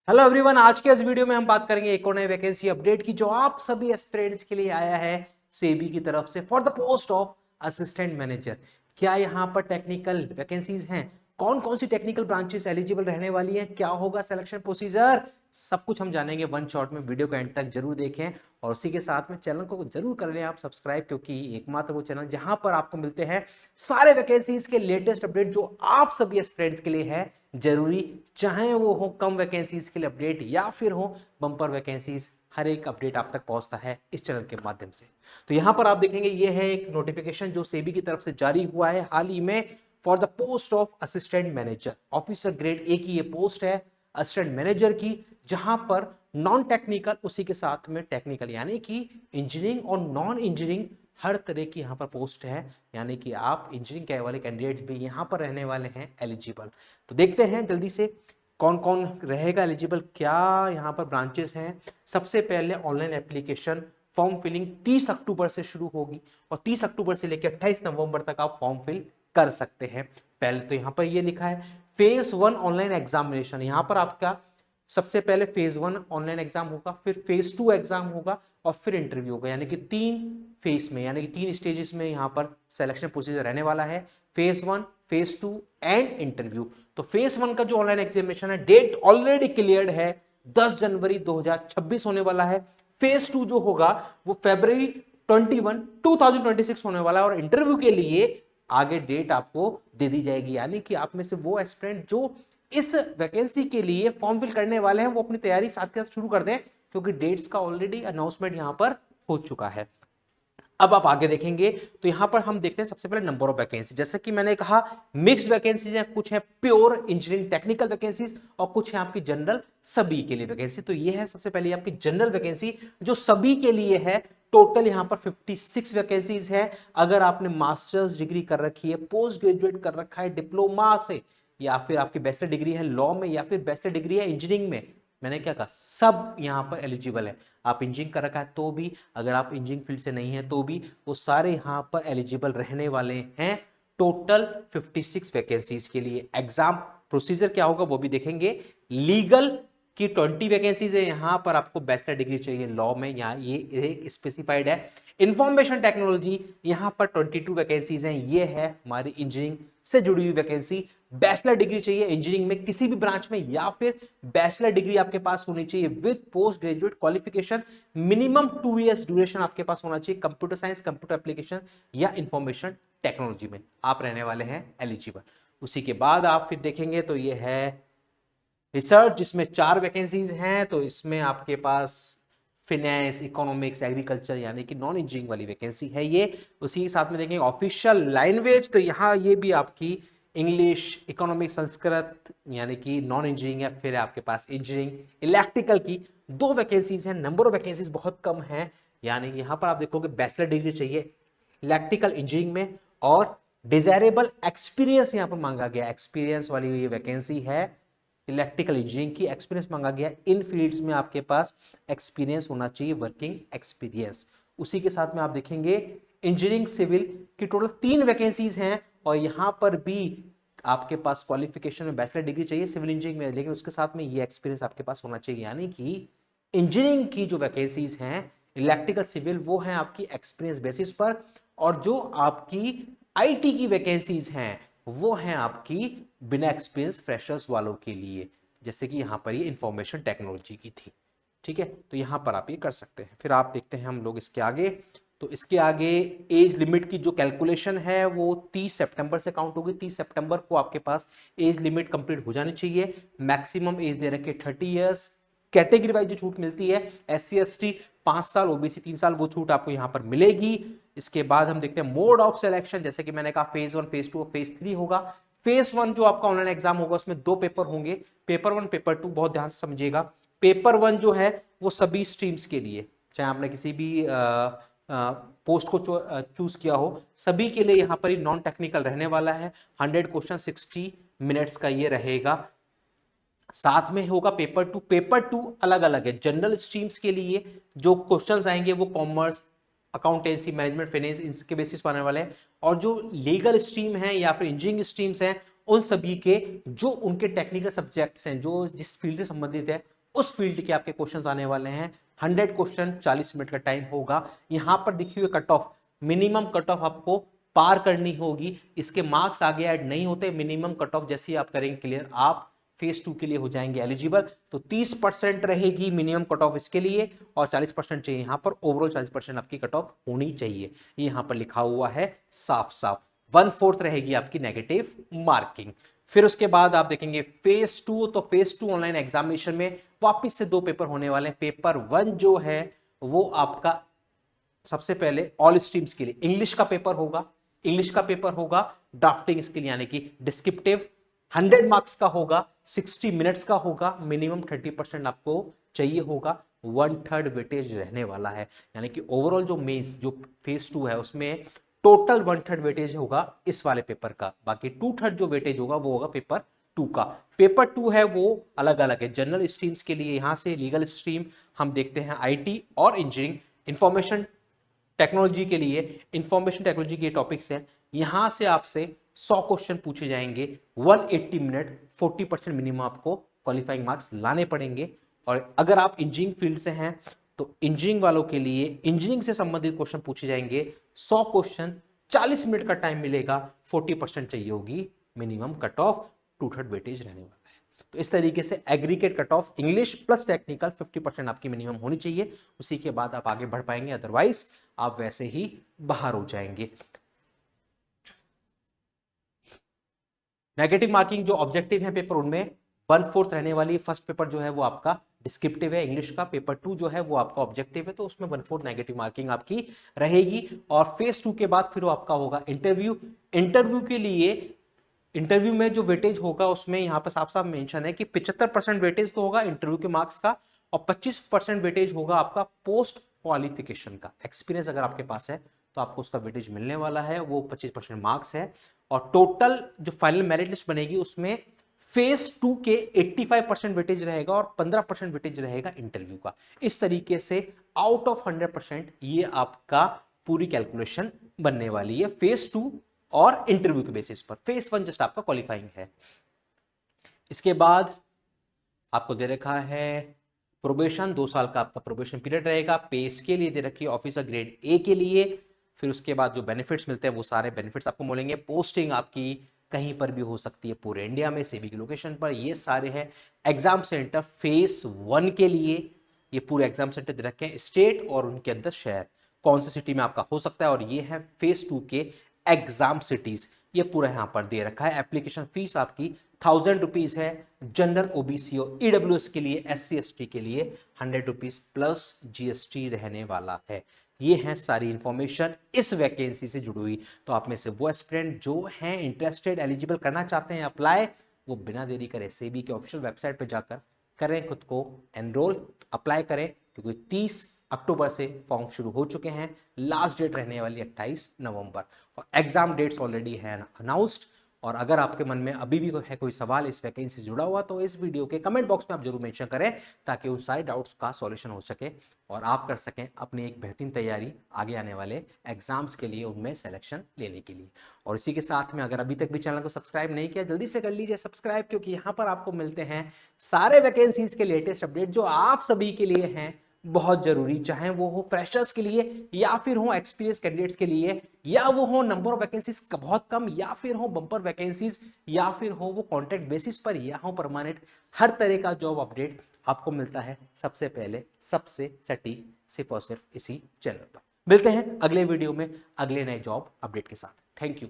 Hello everyone, आज के इस वीडियो में हम बात करेंगे एक और नई वैकेंसी अपडेट की जो आप सभी एस्पिरेंट्स के लिए आया है सेबी की तरफ से for the post of assistant manager. क्या यहाँ पर टेक्निकल वैकेंसीज हैं? कौन कौन सी टेक्निकल ब्रांचेस एलिजिबल रहने वाली हैं? क्या होगा सिलेक्शन प्रोसीजर? सब कुछ हम जानेंगे वन शॉट में। वीडियो को एंड तक जरूर देखें और उसी के साथ में चैनल को जरूर कर लें आप सब्सक्राइब, क्योंकि एकमात्र वो चैनल जहां पर आपको मिलते हैं सारे वैकेंसीज के लेटेस्ट अपडेट जो आप सभी एस्पिरेंट्स के लिए है जरूरी, चाहे वो हो कम वैकेंसीज के लिए अपडेट या फिर हो बम्पर वैकेंसीज। हर एक अपडेट आप तक पहुंचता है इस चैनल के माध्यम से। तो यहां पर आप देखेंगे ये है एक नोटिफिकेशन जो सेबी की तरफ से जारी हुआ है हाल ही में for the post of assistant manager. Officer grade A की ये पोस्ट है असिस्टेंट मैनेजर की, जहां पर नॉन टेक्निकल उसी के साथ में टेक्निकल यानी कि इंजीनियरिंग और नॉन इंजीनियरिंग हर तरह की यहां पर पोस्ट है। यानी कि आप इंजीनियरिंग के वाले कैंडिडेट्स भी यहां पर रहने वाले हैं एलिजिबल। तो देखते हैं जल्दी से कौन कौन रहेगा एलिजिबल, क्या यहाँ पर ब्रांचेस हैं। सबसे पहले ऑनलाइन एप्लीकेशन फॉर्म फिलिंग 30 अक्टूबर से शुरू होगी और 30 अक्टूबर से लेकर 28 नवंबर तक आप फॉर्म फिल कर सकते हैं। पहले तो यहाँ पर ये लिखा है फेज 1 ऑनलाइन एग्जामिनेशन। यहाँ पर आपका सबसे पहले फेज 1 ऑनलाइन एग्जाम होगा, फिर फेज 2 एग्जाम होगा और फिर इंटरव्यू होगा। यानी कि 3 फेज में, यानी कि 3 स्टेजेस में यहाँ पर सिलेक्शन प्रोसीजर रहने वाला है। Phase 1, phase 2 and interview. तो फेज 1 का जो ऑनलाइन एग्जामिनेशन है डेट ऑलरेडी क्लियर्ड है, 10 जनवरी 2026 होने वाला है। फेज 2 जो होगा वो फरवरी 21 2026 होने वाला है और इंटरव्यू के लिए आगे डेट आपको दे दी जाएगी। यानी कि आप में से वो एस्पिरेंट जो इस वैकेंसी के लिए फॉर्म फिल करने वाले हैं वो अपनी तैयारी साथ के साथ शुरू कर दें, क्योंकि डेट्स का ऑलरेडी अनाउंसमेंट यहां पर हो चुका है। अब आप आगे देखेंगे तो यहां पर हम देखते हैं सबसे पहले नंबर ऑफ वैकेंसी। जैसे कि मैंने कहा मिक्स्ड वैकेंसीज हैं, कुछ है प्योर इंजीनियरिंग टेक्निकल वैकेंसीज और कुछ है आपकी जनरल सभी के लिए वैकेंसी। तो ये है सबसे पहले आपकी जनरल वैकेंसी जो सभी के लिए है। टोटल यहां पर 56 वैकेंसीज है। अगर आपने मास्टर्स डिग्री कर रखी है, पोस्ट ग्रेजुएट कर रखा है डिप्लोमा से, या फिर आपकी बैचलर डिग्री है लॉ में, या फिर बैचलर डिग्री है इंजीनियरिंग में, मैंने क्या कहा सब यहां पर एलिजिबल है। आप इंजीनियरिंग कर रखा है तो भी, अगर आप इंजीनियरिंग फील्ड से नहीं है तो भी, वो सारे यहां पर एलिजिबल रहने वाले हैं। टोटल 56 वैकेंसीज के लिए एग्जाम प्रोसीजर क्या होगा वो भी देखेंगे। लीगल की 20 वैकेंसीज है, यहां पर आपको बैचलर डिग्री चाहिए लॉ में, यहाँ ये स्पेसिफाइड है। इंफॉर्मेशन टेक्नोलॉजी यहां पर 22 वैकेंसीज हैं, ये है हमारी इंजीनियरिंग से जुड़ी हुई वैकेंसी। बैचलर डिग्री चाहिए इंजीनियरिंग में किसी भी ब्रांच में, या फिर बैचलर डिग्री आपके पास होनी चाहिए with post graduate qualification. Minimum 2 years duration आपके पास होना चाहिए कंप्यूटर साइंस, कंप्यूटर एप्लीकेशन या इंफॉर्मेशन टेक्नोलॉजी में आप रहने वाले हैं एलिजिबल। उसी के बाद आप फिर देखेंगे तो ये है रिसर्च, जिसमें 4 वैकेंसीज हैं। तो इसमें आपके पास फिनेंस, इकोनॉमिक्स, एग्रीकल्चर यानी कि नॉन इंजीनियरिंग वाली वैकेंसी है ये। उसी के साथ में देखेंगे ऑफिशियल लैंग्वेज, तो यहाँ ये भी आपकी इंग्लिश, इकोनॉमिक्स, संस्कृत यानी कि नॉन इंजीनियरिंग है। फिर आपके पास इंजीनियरिंग इलेक्ट्रिकल की 2 वैकेंसीज हैं। नंबर ऑफ वैकेंसीज बहुत कम है, यानी यहाँ पर आप देखोगे बैचलर डिग्री चाहिए इलेक्ट्रिकल इंजीनियरिंग में और डिजायरेबल एक्सपीरियंस यहाँ पर मांगा गया। एक्सपीरियंस वाली ये वैकेंसी है, इलेक्ट्रिकल इंजीनियरिंग की एक्सपीरियंस मांगा गया। इन फील्ड्स में आपके पास एक्सपीरियंस होना चाहिए, वर्किंग एक्सपीरियंस। उसी के साथ में आप देखेंगे इंजीनियरिंग सिविल की टोटल 3 वैकेंसीज हैं और यहां पर भी आपके पास क्वालिफिकेशन में बैचलर डिग्री चाहिए सिविल इंजीनियरिंग में, लेकिन उसके साथ में ये एक्सपीरियंस आपके पास होना चाहिए। यानी कि इंजीनियरिंग की जो वैकेंसीज हैं इलेक्ट्रिकल सिविल वो है आपकी एक्सपीरियंस बेसिस पर, और जो आपकी आईटी की वैकेंसीज हैं वो हैं आपकी बिना एक्सपीरियंस फ्रेशर्स वालों के लिए, जैसे कि यहां पर ये इंफॉर्मेशन टेक्नोलॉजी की थी। ठीक है, तो यहां पर आप ये कर सकते हैं। फिर आप देखते हैं हम लोग इसके आगे, तो इसके आगे एज लिमिट की जो कैलकुलेशन है वो 30 सितंबर से काउंट होगी। 30 सितंबर को आपके पास एज लिमिट कंप्लीट हो जानी चाहिए। मैक्सिमम एज दे रखी है 30 इयर्स। कैटेगरी वाइज जो छूट मिलती है SC ST 5 साल, ओबीसी 3 साल, वो छूट आपको यहां पर मिलेगी। इसके बाद हम देखते हैं मोड ऑफ सिलेक्शन, जैसे कि मैंने कहा फेज 1, फेज 2 और फेज 3 होगा। फेज 1 जो आपका ऑनलाइन एग्जाम होगा उसमें 2 पेपर होंगे, पेपर 1 पेपर 2, बहुत ध्यान से समझिएगा। पेपर 1 जो है वो सभी स्ट्रीम्स के लिए, चाहे आपने किसी भी पोस्ट को चूज किया हो, सभी के लिए यहां पर ही नॉन टेक्निकल रहने वाला है। 100 क्वेश्चन 60 मिनट्स का ये रहेगा। साथ में होगा पेपर 2। पेपर 2 अलग अलग है, जनरल स्ट्रीम्स के लिए जो क्वेश्चंस आएंगे वो कॉमर्स, अकाउंटेंसी, मैनेजमेंट, फाइनेंस, इनके बेसिस पर आने वाले हैं। और जो लीगल स्ट्रीम है या फिर इंजीनियरिंग स्ट्रीम्स हैं उन सभी के जो उनके टेक्निकल सब्जेक्ट्स हैं, जो जिस फील्ड से संबंधित है, उस फील्ड के आपके क्वेश्चंस आने वाले हैं। 100 क्वेश्चन, 40 मिनट का टाइम होगा। यहां पर देखिए cut off, minimum cut off आपको पार करनी होगी, इसके मार्क्स आगे ऐड नहीं होते। मिनिमम कट ऑफ जैसे ही आप करेंगे क्लियर, आप फेज 2 के लिए हो जाएंगे एलिजिबल। तो 30% रहेगी मिनिमम कट ऑफ इसके लिए, और 40% चाहिए यहां पर। ओवरऑल 40% आपकी कट ऑफ होनी चाहिए, ये यहां पर लिखा हुआ है साफ साफ। 1/4 रहेगी आपकी नेगेटिव मार्किंग। फिर उसके बाद आप देखेंगे फेज 2। तो फेज 2 ऑनलाइन एग्जामिनेशन में वापिस से 2 पेपर होने वाले हैं। पेपर 1 जो है वो आपका सबसे पहले ऑल स्ट्रीम्स के लिए इंग्लिश का पेपर होगा। इंग्लिश का पेपर होगा ड्राफ्टिंग स्किल यानी कि डिस्क्रिप्टिव, 100 मार्क्स का होगा, 60 मिनट्स का होगा, मिनिमम 30% आपको चाहिए होगा। 1/3 वेटेज रहने वाला है, यानी कि ओवरऑल जो मेंस जो फेज 2 है उसमें टोटल 1/3 वेटेज होगा इस वाले पेपर का। बाकी 2/3 जो वेटेज होगा वो होगा पेपर 2 का। पेपर 2 है वो अलग अलग है। जनरल स्ट्रीम्स के लिए यहां से लीगल स्ट्रीम हम देखते हैं आईटी और इंजीनियरिंग। इंफॉर्मेशन टेक्नोलॉजी के लिए इंफॉर्मेशन टेक्नोलॉजी के टॉपिक्स हैं, यहां से आपसे 100 क्वेश्चन पूछे जाएंगे, 180 मिनट, 40% मिनिमम आपको क्वालिफाइंग मार्क्स लाने पड़ेंगे। और अगर आप इंजीनियरिंग फील्ड से हैं तो इंजीनियरिंग वालों के लिए इंजीनियरिंग से संबंधित क्वेश्चन पूछे जाएंगे, 100 क्वेश्चन, 40 मिनट का टाइम मिलेगा, 40% चाहिए होगी मिनिमम कट ऑफ, 2/3 वेटेज रहने वाला है। तो इस तरीके से aggregate cut off English plus technical 50% आपकी मिनिमम होनी चाहिए, उसी के बाद आप आगे बढ़ पाएंगे, अदरवाइज आप वैसे ही बाहर हो जाएंगे। नेगेटिव मार्किंग जो ऑब्जेक्टिव है पेपर, उनमें 1/4 रहने वाली। फर्स्ट पेपर जो है वो आपका डिस्क्रिप्टिव है इंग्लिश का, पेपर 2 जो है वो आपका ऑब्जेक्टिव है, तो उसमें 1/4 नेगेटिव मार्किंग आपकी रहेगी। और फेज 2 के बाद फिर आपका होगा इंटरव्यू। इंटरव्यू के लिए इंटरव्यू में जो वेटेज होगा उसमें यहां पर साफ साफ मेंशन है कि 75% वेटेज तो होगा इंटरव्यू के मार्क्स का, और 25% वेटेज होगा आपका पोस्ट क्वालिफिकेशन का। एक्सपीरियंस अगर आपके पास है तो आपको उसका वेटेज मिलने वाला है, वो 25% मार्क्स है। और टोटल जो फाइनल मेरिट लिस्ट बनेगी उसमें फेज 2 के 85% वेटेज रहेगा और 15% वेटेज रहेगा इंटरव्यू का। इस तरीके से आउट ऑफ 100% ये आपका पूरी कैलकुलेशन बनने वाली है फेज 2 और इंटरव्यू के बेसिस पर। फेज 1 जस्ट आपका क्वालिफाइंग है। इसके बाद आपको दे रखा है प्रोबेशन, 2 साल का आपका प्रोबेशन पीरियड रहेगा। पे के लिए दे रखी है ऑफिसर ग्रेड ए के लिए। फिर उसके बाद जो बेनिफिट्स मिलते हैं वो सारे बेनिफिट्स आपको मिलेंगे। पोस्टिंग आपकी कहीं पर भी हो सकती है पूरे इंडिया में, सेबी की लोकेशन पर, ये सारे हैं। एग्जाम सेंटर फेज 1 के लिए ये पूरे एग्जाम सेंटर दे रखे हैं, स्टेट और उनके अंदर शहर, कौन सी सिटी में आपका हो सकता है। और ये है फेज 2 के एग्जाम सिटीज, ये पूरा यहां पर दे रखा है। एप्लीकेशन फीस आपकी 1000 रुपीज है। जनरल, ओबीसी और ईडब्ल्यूएस के लिए, SC ST के लिए 100 रुपीज प्लस GST रहने वाला है। ये है सारी इंफॉर्मेशन इस वैकेंसी से जुड़ी हुई। तो आप में से वो एस्पिरेंट जो हैं इंटरेस्टेड, एलिजिबल करना चाहते हैं अप्लाई, वो बिना देरी करे सेबी के ऑफिशियल वेबसाइट पर जाकर करें खुद को एनरोल, अप्लाई करें, क्योंकि 30 अक्टूबर से फॉर्म शुरू हो चुके हैं। लास्ट डेट रहने वाली 28 नवंबर, और एग्जाम डेट्स ऑलरेडी है अनाउंस्ड। और अगर आपके मन में अभी भी है कोई सवाल इस वैकेंसी से जुड़ा हुआ, तो इस वीडियो के कमेंट बॉक्स में आप जरूर मेंशन करें, ताकि उन सारे डाउट्स का सॉल्यूशन हो सके और आप कर सकें अपनी एक बेहतरीन तैयारी आगे आने वाले एग्जाम्स के लिए, उनमें सिलेक्शन लेने के लिए। और इसी के साथ में अगर अभी तक भी चैनल को सब्सक्राइब नहीं किया, जल्दी से कर लीजिए सब्सक्राइब, क्योंकि यहाँ पर आपको मिलते हैं सारे वैकेंसीज के लेटेस्ट अपडेट जो आप सभी के लिए हैं बहुत जरूरी, चाहे वो हो फ्रेशर्स के लिए या फिर हो एक्सपीरियंस कैंडिडेट्स के लिए, या वो हो नंबर ऑफ वैकेंसीज बहुत कम, या फिर हो बम्पर वैकेंसीज, या फिर हो वो कॉन्ट्रैक्ट बेसिस पर, या हो परमानेंट। हर तरह का जॉब अपडेट आपको मिलता है सबसे पहले, सबसे सटीक, सिर्फ और सिर्फ इसी चैनल पर। मिलते हैं अगले वीडियो में अगले नए जॉब अपडेट के साथ। Thank you.